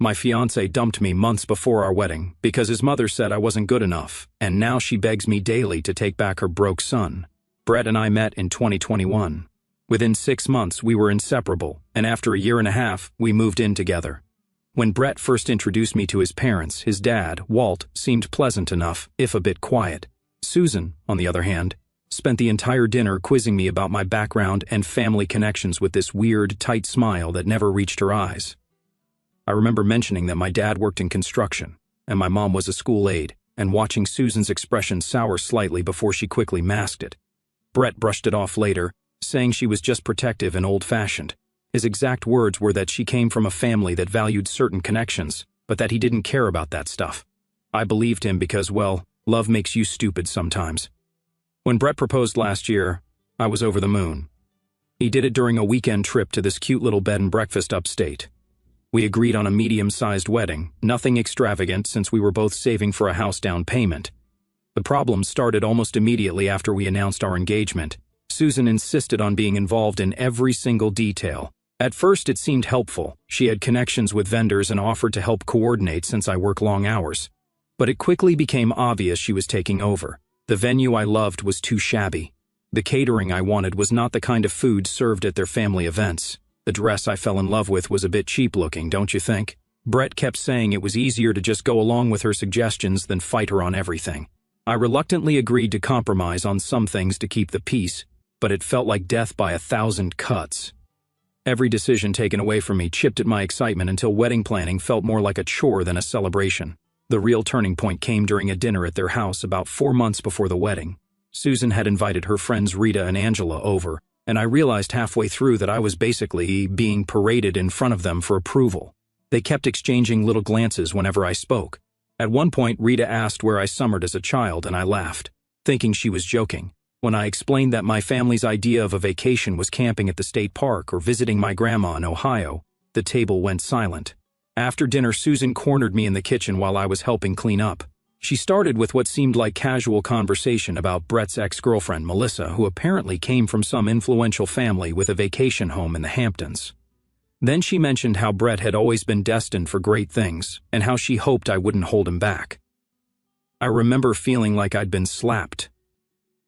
My fiancé dumped me months before our wedding because his mother said I wasn't good enough, and now she begs me daily to take back her broke son. Brett and I met in 2021. Within 6 months, we were inseparable, and after a year and a half, we moved in together. When Brett first introduced me to his parents, his dad, Walt, seemed pleasant enough, if a bit quiet. Susan, on the other hand, spent the entire dinner quizzing me about my background and family connections with this weird, tight smile that never reached her eyes. I remember mentioning that my dad worked in construction, and my mom was a school aide, and watching Susan's expression sour slightly before she quickly masked it. Brett brushed it off later, saying she was just protective and old-fashioned. His exact words were that she came from a family that valued certain connections, but that he didn't care about that stuff. I believed him because, well, love makes you stupid sometimes. When Brett proposed last year, I was over the moon. He did it during a weekend trip to this cute little bed and breakfast upstate. We agreed on a medium-sized wedding, nothing extravagant since we were both saving for a house down payment. The problem started almost immediately after we announced our engagement. Susan insisted on being involved in every single detail. At first it seemed helpful. She had connections with vendors and offered to help coordinate since I work long hours. But it quickly became obvious she was taking over. The venue I loved was too shabby. The catering I wanted was not the kind of food served at their family events. The dress I fell in love with was a bit cheap-looking, don't you think? Brett kept saying it was easier to just go along with her suggestions than fight her on everything. I reluctantly agreed to compromise on some things to keep the peace, but it felt like death by 1,000 cuts. Every decision taken away from me chipped at my excitement until wedding planning felt more like a chore than a celebration. The real turning point came during a dinner at their house about 4 months before the wedding. Susan had invited her friends Rita and Angela over, and I realized halfway through that I was basically being paraded in front of them for approval. They kept exchanging little glances whenever I spoke. At one point, Rita asked where I summered as a child, and I laughed, thinking she was joking. When I explained that my family's idea of a vacation was camping at the state park or visiting my grandma in Ohio, the table went silent. After dinner, Susan cornered me in the kitchen while I was helping clean up. She started with what seemed like casual conversation about Brett's ex-girlfriend, Melissa, who apparently came from some influential family with a vacation home in the Hamptons. Then she mentioned how Brett had always been destined for great things, and how she hoped I wouldn't hold him back. I remember feeling like I'd been slapped.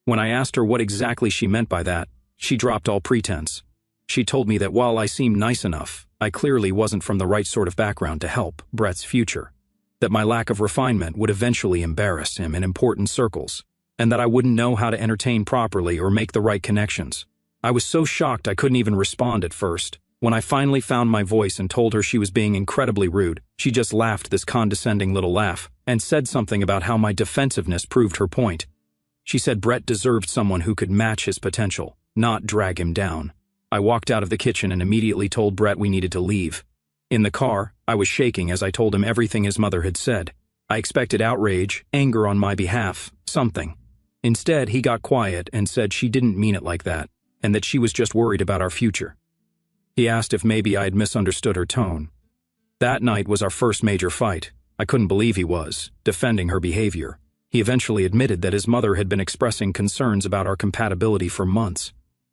When I asked her what exactly she meant by that, she dropped all pretense. She told me that while I seemed nice enough, I clearly wasn't from the right sort of background to help Brett's future, that my lack of refinement would eventually embarrass him in important circles, and that I wouldn't know how to entertain properly or make the right connections. I was so shocked I couldn't even respond at first. When I finally found my voice and told her she was being incredibly rude, she just laughed this condescending little laugh and said something about how my defensiveness proved her point. She said Brett deserved someone who could match his potential, not drag him down. I walked out of the kitchen and immediately told Brett we needed to leave. In the car, I was shaking as I told him everything his mother had said. I expected outrage, anger on my behalf, something. Instead, he got quiet and said she didn't mean it like that, and that she was just worried about our future. He asked if maybe I had misunderstood her tone. That night was our first major fight. I couldn't believe he was defending her behavior. He eventually admitted that his mother had been expressing concerns about our compatibility for months.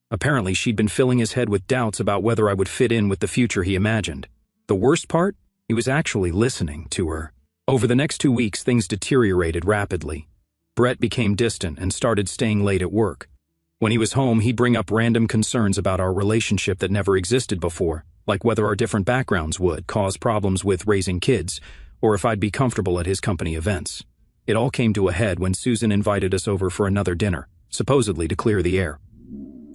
Apparently, she'd been filling his head with doubts about whether I would fit in with the future he imagined. The worst part? He was actually listening to her. Over the next 2 weeks, things deteriorated rapidly. Brett became distant and started staying late at work. When he was home, he'd bring up random concerns about our relationship that never existed before, like whether our different backgrounds would cause problems with raising kids, or if I'd be comfortable at his company events. It all came to a head when Susan invited us over for another dinner, supposedly to clear the air.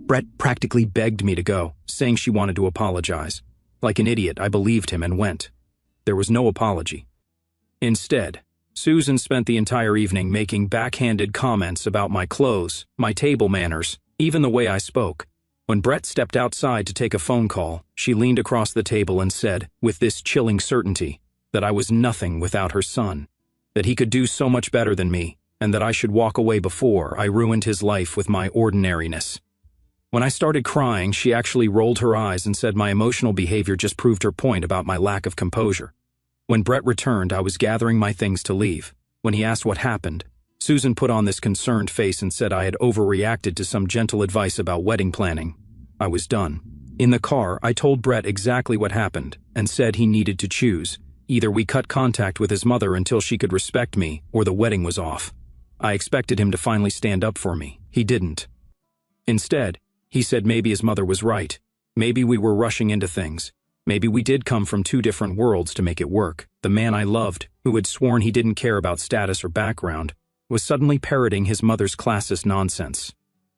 Brett practically begged me to go, saying she wanted to apologize. Like an idiot, I believed him and went. There was no apology. Instead, Susan spent the entire evening making backhanded comments about my clothes, my table manners, even the way I spoke. When Brett stepped outside to take a phone call, she leaned across the table and said, with this chilling certainty, that I was nothing without her son, that he could do so much better than me, and that I should walk away before I ruined his life with my ordinariness. When I started crying, she actually rolled her eyes and said my emotional behavior just proved her point about my lack of composure. When Brett returned, I was gathering my things to leave. When he asked what happened, Susan put on this concerned face and said I had overreacted to some gentle advice about wedding planning. I was done. In the car, I told Brett exactly what happened and said he needed to choose. Either we cut contact with his mother until she could respect me, or the wedding was off. I expected him to finally stand up for me. He didn't. Instead, he said maybe his mother was right. Maybe we were rushing into things. Maybe we did come from two different worlds to make it work. The man I loved, who had sworn he didn't care about status or background, was suddenly parroting his mother's classist nonsense.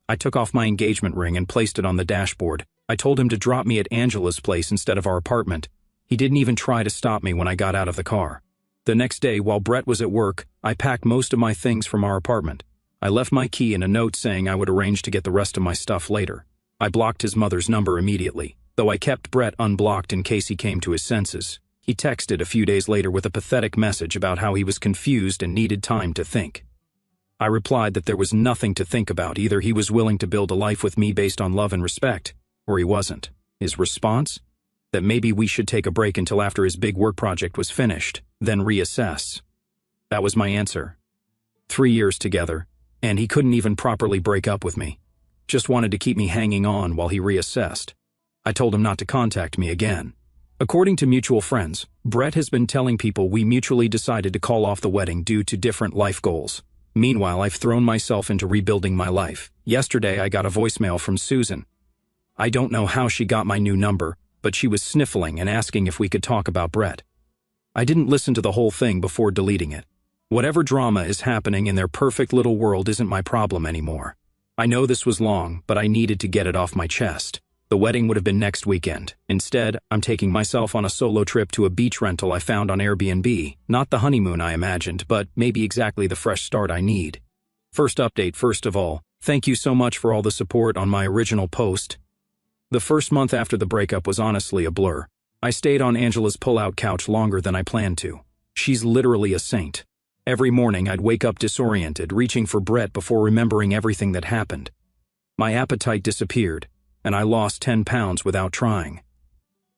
I took off my engagement ring and placed it on the dashboard. I told him to drop me at Angela's place instead of our apartment. He didn't even try to stop me when I got out of the car. The next day, while Brett was at work, I packed most of my things from our apartment. I left my key and a note saying I would arrange to get the rest of my stuff later. I blocked his mother's number immediately, though I kept Brett unblocked in case he came to his senses. He texted a few days later with a pathetic message about how he was confused and needed time to think. I replied that there was nothing to think about. Either he was willing to build a life with me based on love and respect, or he wasn't. His response? That maybe we should take a break until after his big work project was finished, then reassess. That was my answer. 3 years together, and he couldn't even properly break up with me. Just wanted to keep me hanging on while he reassessed. I told him not to contact me again. According to mutual friends, Brett has been telling people we mutually decided to call off the wedding due to different life goals. Meanwhile, I've thrown myself into rebuilding my life. Yesterday, I got a voicemail from Susan. I don't know how she got my new number, but she was sniffling and asking if we could talk about Brett. I didn't listen to the whole thing before deleting it. Whatever drama is happening in their perfect little world isn't my problem anymore. I know this was long, but I needed to get it off my chest. The wedding would have been next weekend. Instead, I'm taking myself on a solo trip to a beach rental I found on Airbnb. Not the honeymoon I imagined, but maybe exactly the fresh start I need. First update, first of all, thank you so much for all the support on my original post. The first month after the breakup was honestly a blur. I stayed on Angela's pull-out couch longer than I planned to. She's literally a saint. Every morning I'd wake up disoriented, reaching for Brett before remembering everything that happened. My appetite disappeared, and I lost 10 pounds without trying.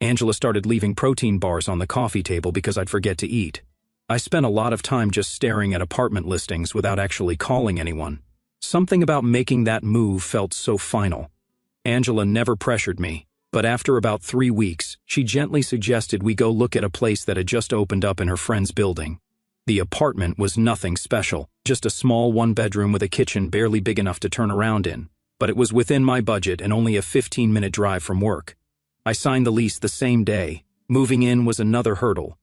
Angela started leaving protein bars on the coffee table because I'd forget to eat. I spent a lot of time just staring at apartment listings without actually calling anyone. Something about making that move felt so final. Angela never pressured me, but after about 3 weeks, she gently suggested we go look at a place that had just opened up in her friend's building. The apartment was nothing special, just a small one-bedroom with a kitchen barely big enough to turn around in. But it was within my budget and only a 15-minute drive from work. I signed the lease the same day. Moving in was another hurdle.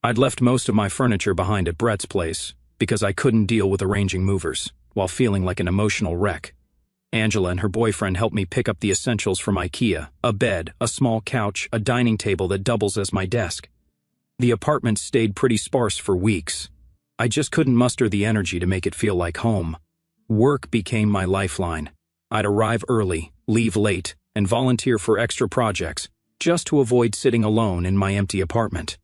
I'd left most of my furniture behind at Brett's place because I couldn't deal with arranging movers, while feeling like an emotional wreck. Angela and her boyfriend helped me pick up the essentials from IKEA: a bed, a small couch, a dining table that doubles as my desk. The apartment stayed pretty sparse for weeks. I just couldn't muster the energy to make it feel like home. Work became my lifeline. I'd arrive early, leave late, and volunteer for extra projects, just to avoid sitting alone in my empty apartment.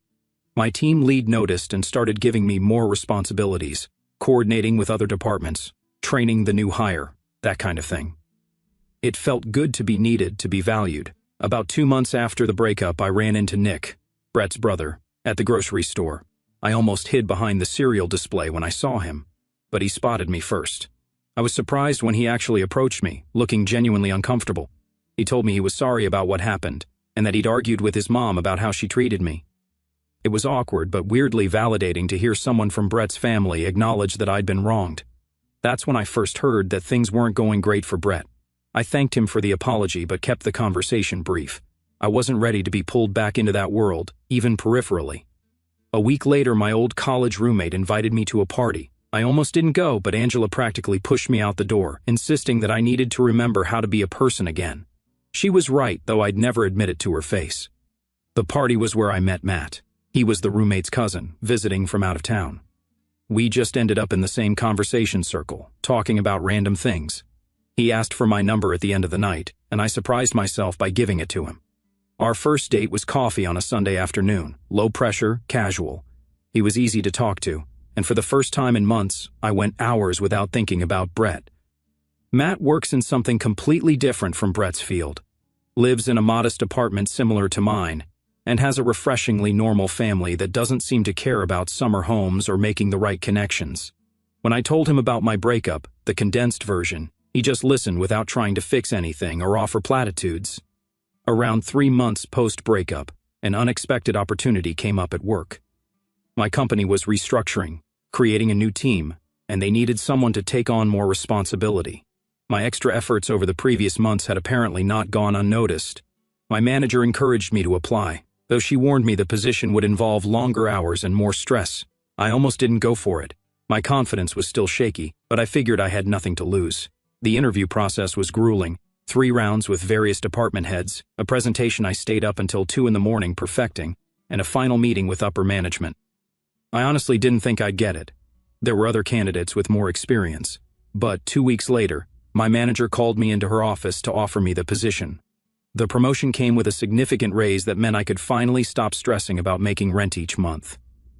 My team lead noticed and started giving me more responsibilities, coordinating with other departments, training the new hire, that kind of thing. It felt good to be needed, to be valued. About 2 months after the breakup, I ran into Nick, Brett's brother, at the grocery store. I almost hid behind the cereal display when I saw him, but he spotted me first. I was surprised when he actually approached me, looking genuinely uncomfortable. He told me he was sorry about what happened, and that he'd argued with his mom about how she treated me. It was awkward but weirdly validating to hear someone from Brett's family acknowledge that I'd been wronged. That's when I first heard that things weren't going great for Brett. I thanked him for the apology but kept the conversation brief. I wasn't ready to be pulled back into that world, even peripherally. A week later, my old college roommate invited me to a party. I almost didn't go, but Angela practically pushed me out the door, insisting that I needed to remember how to be a person again. She was right, though I'd never admit it to her face. The party was where I met Matt. He was the roommate's cousin, visiting from out of town. We just ended up in the same conversation circle, talking about random things. He asked for my number at the end of the night, and I surprised myself by giving it to him. Our first date was coffee on a Sunday afternoon, low pressure, casual. He was easy to talk to. And for the first time in months, I went hours without thinking about Brett. Matt works in something completely different from Brett's field, lives in a modest apartment similar to mine, and has a refreshingly normal family that doesn't seem to care about summer homes or making the right connections. When I told him about my breakup, the condensed version, he just listened without trying to fix anything or offer platitudes. Around 3 months post-breakup, an unexpected opportunity came up at work. My company was restructuring, creating a new team, and they needed someone to take on more responsibility. My extra efforts over the previous months had apparently not gone unnoticed. My manager encouraged me to apply, though she warned me the position would involve longer hours and more stress. I almost didn't go for it. My confidence was still shaky, but I figured I had nothing to lose. The interview process was grueling. 3 rounds with various department heads, a presentation I stayed up until 2 in the morning perfecting, and a final meeting with upper management. I honestly didn't think I'd get it. There were other candidates with more experience. But 2 weeks later, my manager called me into her office to offer me the position. The promotion came with a significant raise that meant I could finally stop stressing about making rent each month.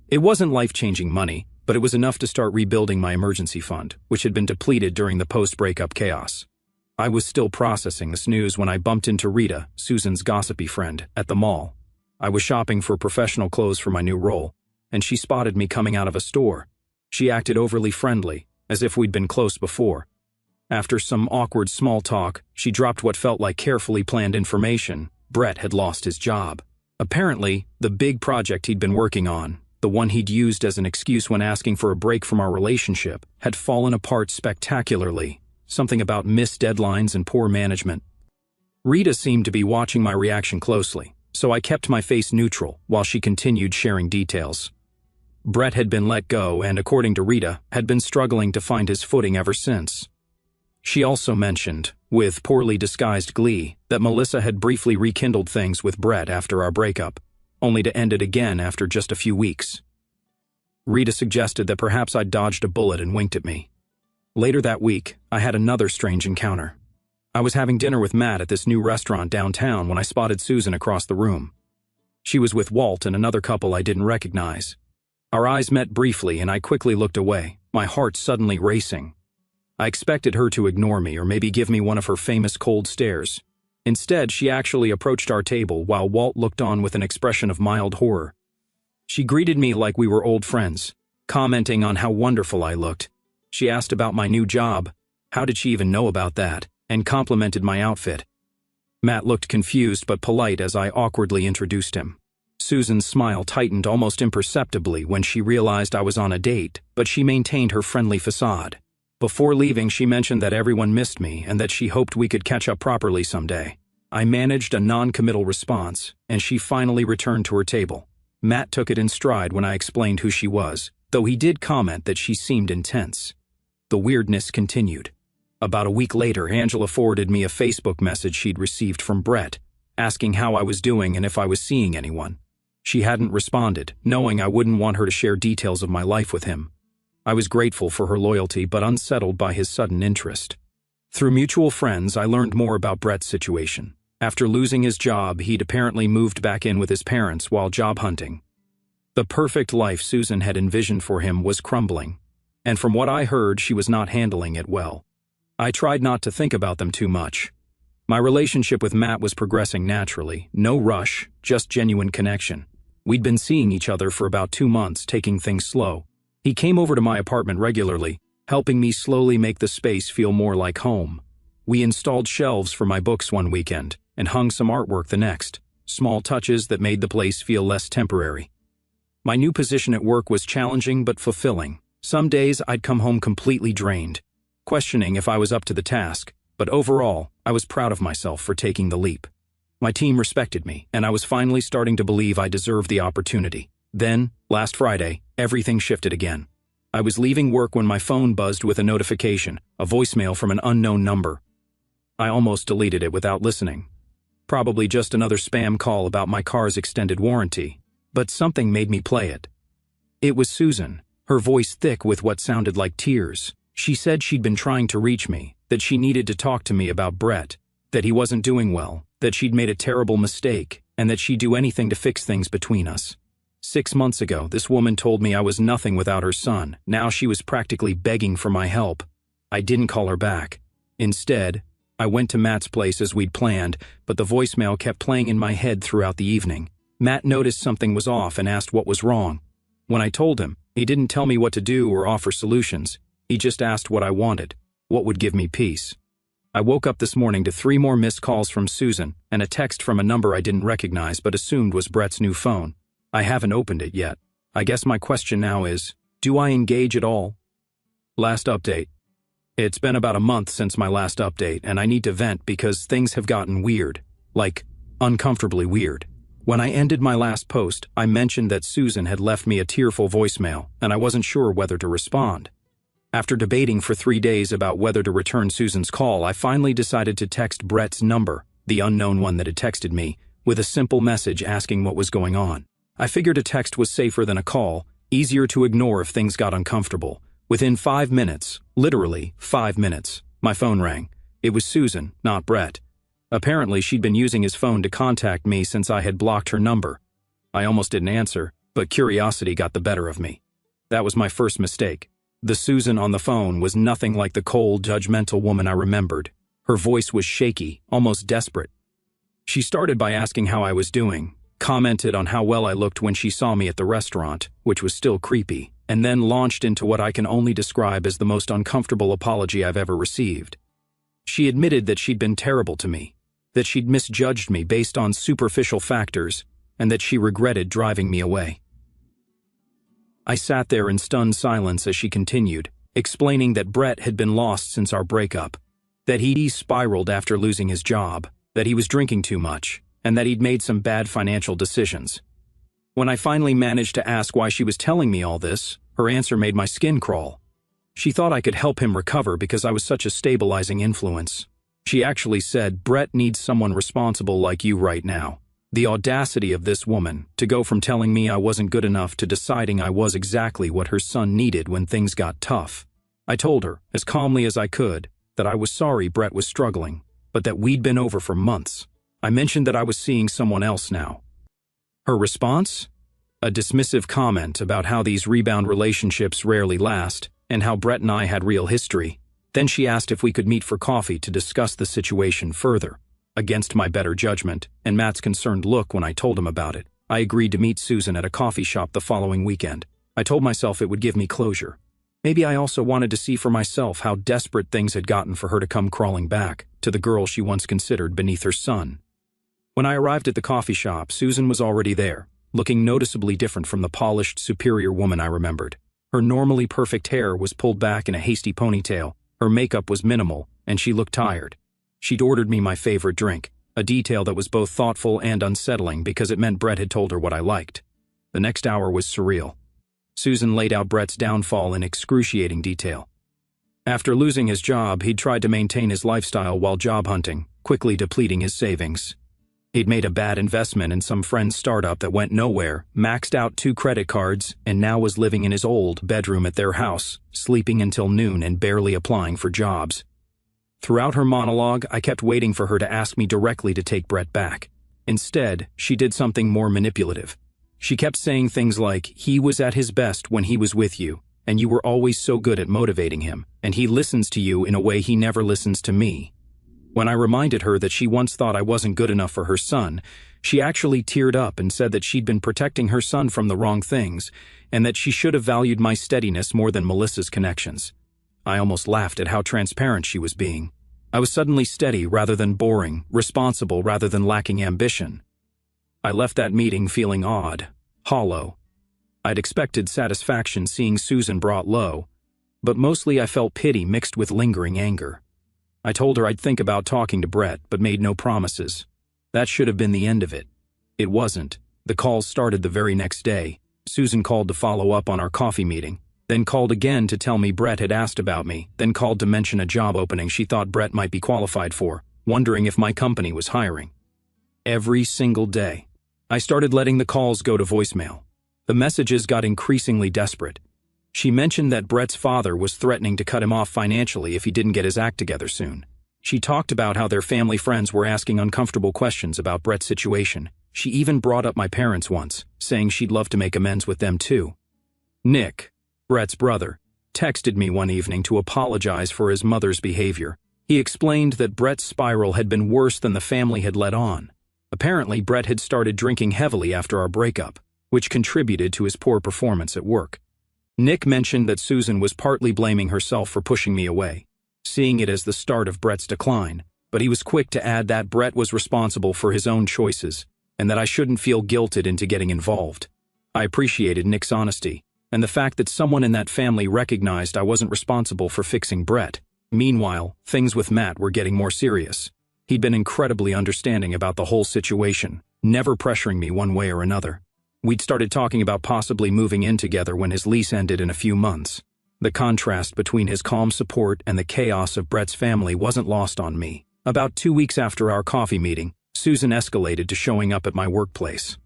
It wasn't life-changing money, but it was enough to start rebuilding my emergency fund, which had been depleted during the post-breakup chaos. I was still processing this news when I bumped into Rita, Susan's gossipy friend, at the mall. I was shopping for professional clothes for my new role, and she spotted me coming out of a store. She acted overly friendly, as if we'd been close before. After some awkward small talk, she dropped what felt like carefully planned information. Brett had lost his job. Apparently, the big project he'd been working on, the one he'd used as an excuse when asking for a break from our relationship, had fallen apart spectacularly. Something about missed deadlines and poor management. Rita seemed to be watching my reaction closely, so I kept my face neutral while she continued sharing details. Brett had been let go and, according to Rita, had been struggling to find his footing ever since. She also mentioned, with poorly disguised glee, that Melissa had briefly rekindled things with Brett after our breakup, only to end it again after just a few weeks. Rita suggested that perhaps I'd dodged a bullet and winked at me. Later that week, I had another strange encounter. I was having dinner with Matt at this new restaurant downtown when I spotted Susan across the room. She was with Walt and another couple I didn't recognize. Our eyes met briefly and I quickly looked away, my heart suddenly racing. I expected her to ignore me or maybe give me one of her famous cold stares. Instead, she actually approached our table while Walt looked on with an expression of mild horror. She greeted me like we were old friends, commenting on how wonderful I looked. She asked about my new job, how did she even know about that, and complimented my outfit. Matt looked confused but polite as I awkwardly introduced him. Susan's smile tightened almost imperceptibly when she realized I was on a date, but she maintained her friendly facade. Before leaving, she mentioned that everyone missed me and that she hoped we could catch up properly someday. I managed a non-committal response, and she finally returned to her table. Matt took it in stride when I explained who she was, though he did comment that she seemed intense. The weirdness continued. About a week later, Angela forwarded me a Facebook message she'd received from Brett, asking how I was doing and if I was seeing anyone. She hadn't responded, knowing I wouldn't want her to share details of my life with him. I was grateful for her loyalty but unsettled by his sudden interest. Through mutual friends, I learned more about Brett's situation. After losing his job, he'd apparently moved back in with his parents while job hunting. The perfect life Susan had envisioned for him was crumbling, and from what I heard, she was not handling it well. I tried not to think about them too much. My relationship with Matt was progressing naturally, no rush, just genuine connection. We'd been seeing each other for about 2 months, taking things slow. He came over to my apartment regularly, helping me slowly make the space feel more like home. We installed shelves for my books one weekend and hung some artwork the next, small touches that made the place feel less temporary. My new position at work was challenging but fulfilling. Some days I'd come home completely drained, questioning if I was up to the task, but overall, I was proud of myself for taking the leap. My team respected me, and I was finally starting to believe I deserved the opportunity. Then, last Friday, everything shifted again. I was leaving work when my phone buzzed with a notification, a voicemail from an unknown number. I almost deleted it without listening. Probably just another spam call about my car's extended warranty, but something made me play it. It was Susan, her voice thick with what sounded like tears. She said she'd been trying to reach me, that she needed to talk to me about Brett, that he wasn't doing well, that she'd made a terrible mistake, and that she'd do anything to fix things between us. 6 months ago, this woman told me I was nothing without her son. Now she was practically begging for my help. I didn't call her back. Instead, I went to Matt's place as we'd planned, but the voicemail kept playing in my head throughout the evening. Matt noticed something was off and asked what was wrong. When I told him, he didn't tell me what to do or offer solutions. He just asked what I wanted, what would give me peace. I woke up this morning to 3 more missed calls from Susan and a text from a number I didn't recognize but assumed was Brett's new phone. I haven't opened it yet. I guess my question now is, do I engage at all? Last update. It's been about a month since my last update, and I need to vent because things have gotten weird. Like, uncomfortably weird. When I ended my last post, I mentioned that Susan had left me a tearful voicemail, and I wasn't sure whether to respond. After debating for 3 days about whether to return Susan's call, I finally decided to text Brett's number, the unknown one that had texted me, with a simple message asking what was going on. I figured a text was safer than a call, easier to ignore if things got uncomfortable. Within 5 minutes, literally 5 minutes, my phone rang. It was Susan, not Brett. Apparently, she'd been using his phone to contact me since I had blocked her number. I almost didn't answer, but curiosity got the better of me. That was my first mistake. The Susan on the phone was nothing like the cold, judgmental woman I remembered. Her voice was shaky, almost desperate. She started by asking how I was doing, commented on how well I looked when she saw me at the restaurant, which was still creepy, and then launched into what I can only describe as the most uncomfortable apology I've ever received. She admitted that she'd been terrible to me, that she'd misjudged me based on superficial factors, and that she regretted driving me away. I sat there in stunned silence as she continued, explaining that Brett had been lost since our breakup, that he'd spiraled after losing his job, that he was drinking too much, and that he'd made some bad financial decisions. When I finally managed to ask why she was telling me all this, her answer made my skin crawl. She thought I could help him recover because I was such a stabilizing influence. She actually said, "Brett needs someone responsible like you right now." The audacity of this woman, to go from telling me I wasn't good enough to deciding I was exactly what her son needed when things got tough. I told her, as calmly as I could, that I was sorry Brett was struggling, but that we'd been over for months. I mentioned that I was seeing someone else now. Her response? A dismissive comment about how these rebound relationships rarely last, and how Brett and I had real history. Then she asked if we could meet for coffee to discuss the situation further. Against my better judgment, and Matt's concerned look when I told him about it, I agreed to meet Susan at a coffee shop the following weekend. I told myself it would give me closure. Maybe I also wanted to see for myself how desperate things had gotten for her to come crawling back to the girl she once considered beneath her son. When I arrived at the coffee shop, Susan was already there, looking noticeably different from the polished, superior woman I remembered. Her normally perfect hair was pulled back in a hasty ponytail, her makeup was minimal, and she looked tired. She'd ordered me my favorite drink, a detail that was both thoughtful and unsettling because it meant Brett had told her what I liked. The next hour was surreal. Susan laid out Brett's downfall in excruciating detail. After losing his job, he'd tried to maintain his lifestyle while job hunting, quickly depleting his savings. He'd made a bad investment in some friend's startup that went nowhere, maxed out 2 credit cards, and now was living in his old bedroom at their house, sleeping until noon and barely applying for jobs. Throughout her monologue, I kept waiting for her to ask me directly to take Brett back. Instead, she did something more manipulative. She kept saying things like, "He was at his best when he was with you, and you were always so good at motivating him, and he listens to you in a way he never listens to me." When I reminded her that she once thought I wasn't good enough for her son, she actually teared up and said that she'd been protecting her son from the wrong things, and that she should have valued my steadiness more than Melissa's connections. I almost laughed at how transparent she was being. I was suddenly steady rather than boring, responsible rather than lacking ambition. I left that meeting feeling odd, hollow. I'd expected satisfaction seeing Susan brought low, but mostly I felt pity mixed with lingering anger. I told her I'd think about talking to Brett, but made no promises. That should have been the end of it. It wasn't. The calls started the very next day. Susan called to follow up on our coffee meeting, then called again to tell me Brett had asked about me, then called to mention a job opening she thought Brett might be qualified for, wondering if my company was hiring. Every single day. I started letting the calls go to voicemail. The messages got increasingly desperate. She mentioned that Brett's father was threatening to cut him off financially if he didn't get his act together soon. She talked about how their family friends were asking uncomfortable questions about Brett's situation. She even brought up my parents once, saying she'd love to make amends with them too. Nick, Brett's brother, texted me one evening to apologize for his mother's behavior. He explained that Brett's spiral had been worse than the family had let on. Apparently, Brett had started drinking heavily after our breakup, which contributed to his poor performance at work. Nick mentioned that Susan was partly blaming herself for pushing me away, seeing it as the start of Brett's decline, but he was quick to add that Brett was responsible for his own choices and that I shouldn't feel guilted into getting involved. I appreciated Nick's honesty, and the fact that someone in that family recognized I wasn't responsible for fixing Brett. Meanwhile, things with Matt were getting more serious. He'd been incredibly understanding about the whole situation, never pressuring me one way or another. We'd started talking about possibly moving in together when his lease ended in a few months. The contrast between his calm support and the chaos of Brett's family wasn't lost on me. About 2 weeks after our coffee meeting, Susan escalated to showing up at my workplace.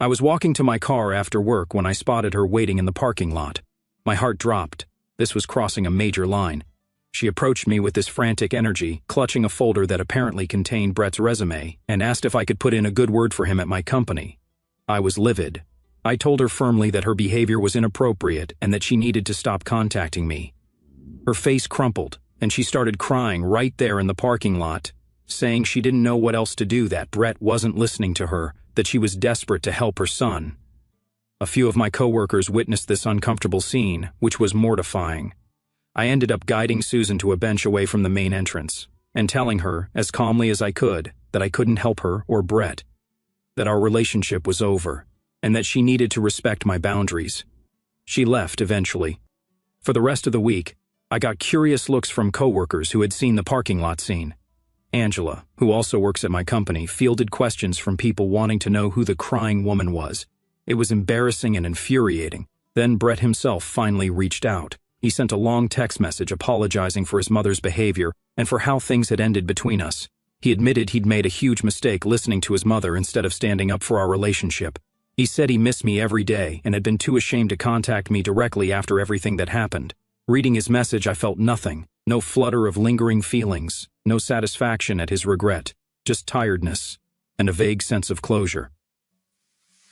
I was walking to my car after work when I spotted her waiting in the parking lot. My heart dropped. This was crossing a major line. She approached me with this frantic energy, clutching a folder that apparently contained Brett's resume, and asked if I could put in a good word for him at my company. I was livid. I told her firmly that her behavior was inappropriate and that she needed to stop contacting me. Her face crumpled, and she started crying right there in the parking lot, saying she didn't know what else to do, that Brett wasn't listening to her, that she was desperate to help her son. A few of my coworkers witnessed this uncomfortable scene, which was mortifying. I ended up guiding Susan to a bench away from the main entrance, and telling her, as calmly as I could, that I couldn't help her or Brett, that our relationship was over, and that she needed to respect my boundaries. She left eventually. For the rest of the week, I got curious looks from coworkers who had seen the parking lot scene. Angela, who also works at my company, fielded questions from people wanting to know who the crying woman was. It was embarrassing and infuriating. Then Brett himself finally reached out. He sent a long text message apologizing for his mother's behavior and for how things had ended between us. He admitted he'd made a huge mistake listening to his mother instead of standing up for our relationship. He said he missed me every day and had been too ashamed to contact me directly after everything that happened. Reading his message, I felt nothing. No flutter of lingering feelings, no satisfaction at his regret, just tiredness and a vague sense of closure.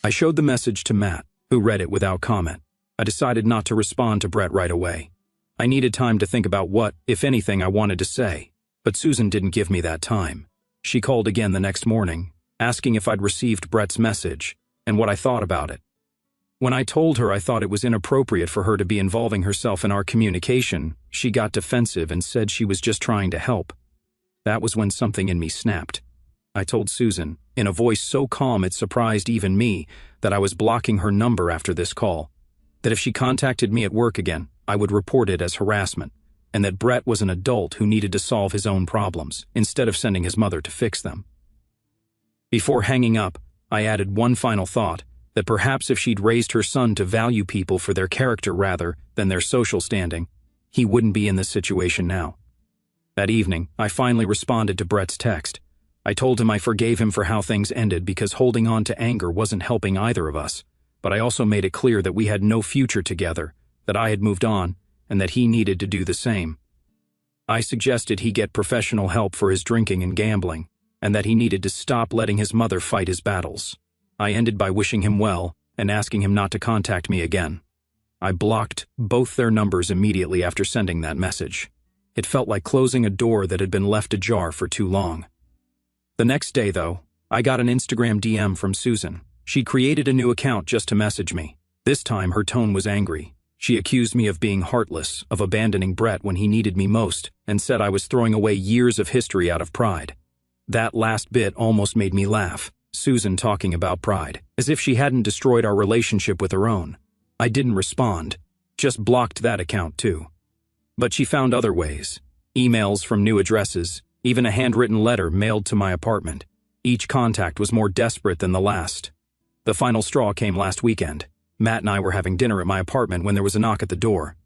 I showed the message to Matt, who read it without comment. I decided not to respond to Brett right away. I needed time to think about what, if anything, I wanted to say. But Susan didn't give me that time. She called again the next morning, asking if I'd received Brett's message and what I thought about it. When I told her I thought it was inappropriate for her to be involving herself in our communication, she got defensive and said she was just trying to help. That was when something in me snapped. I told Susan, in a voice so calm it surprised even me, that I was blocking her number after this call, that if she contacted me at work again, I would report it as harassment, and that Brett was an adult who needed to solve his own problems, instead of sending his mother to fix them. Before hanging up, I added one final thought, that perhaps if she'd raised her son to value people for their character rather than their social standing, he wouldn't be in this situation now. That evening, I finally responded to Brett's text. I told him I forgave him for how things ended because holding on to anger wasn't helping either of us, but I also made it clear that we had no future together, that I had moved on, and that he needed to do the same. I suggested he get professional help for his drinking and gambling, and that he needed to stop letting his mother fight his battles. I ended by wishing him well and asking him not to contact me again. I blocked both their numbers immediately after sending that message. It felt like closing a door that had been left ajar for too long. The next day, though, I got an Instagram DM from Susan. She'd created a new account just to message me. This time, her tone was angry. She accused me of being heartless, of abandoning Brett when he needed me most, and said I was throwing away years of history out of pride. That last bit almost made me laugh. Susan talking about pride, as if she hadn't destroyed our relationship with her own. I didn't respond, just blocked that account too. But she found other ways. Emails from new addresses, even a handwritten letter mailed to my apartment. Each contact was more desperate than the last. The final straw came last weekend. Matt and I were having dinner at my apartment when there was a knock at the door.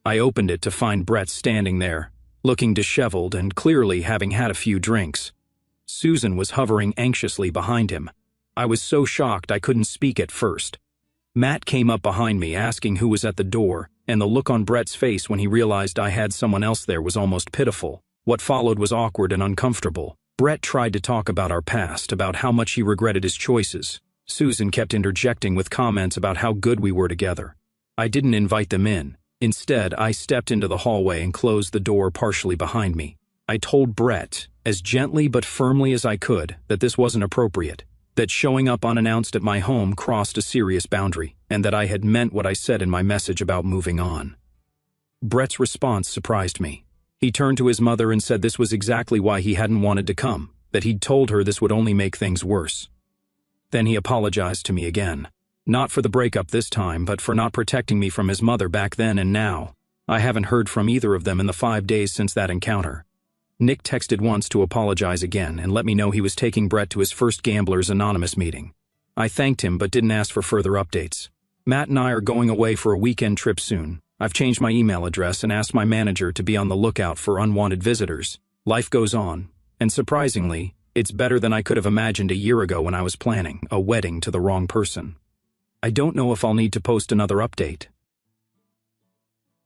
I opened it to find Brett standing there, looking disheveled and clearly having had a few drinks. Susan was hovering anxiously behind him. I was so shocked I couldn't speak at first. Matt came up behind me asking who was at the door, and the look on Brett's face when he realized I had someone else there was almost pitiful. What followed was awkward and uncomfortable. Brett tried to talk about our past, about how much he regretted his choices. Susan kept interjecting with comments about how good we were together. I didn't invite them in. Instead, I stepped into the hallway and closed the door partially behind me. I told Brett, as gently but firmly as I could, that this wasn't appropriate, that showing up unannounced at my home crossed a serious boundary, and that I had meant what I said in my message about moving on. Brett's response surprised me. He turned to his mother and said this was exactly why he hadn't wanted to come, that he'd told her this would only make things worse. Then he apologized to me again. Not for the breakup this time, but for not protecting me from his mother back then and now. I haven't heard from either of them in the 5 days since that encounter. Nick texted once to apologize again and let me know he was taking Brett to his first Gamblers Anonymous meeting. I thanked him but didn't ask for further updates. Matt and I are going away for a weekend trip soon. I've changed my email address and asked my manager to be on the lookout for unwanted visitors. Life goes on, and surprisingly, it's better than I could have imagined a year ago when I was planning a wedding to the wrong person. I don't know if I'll need to post another update.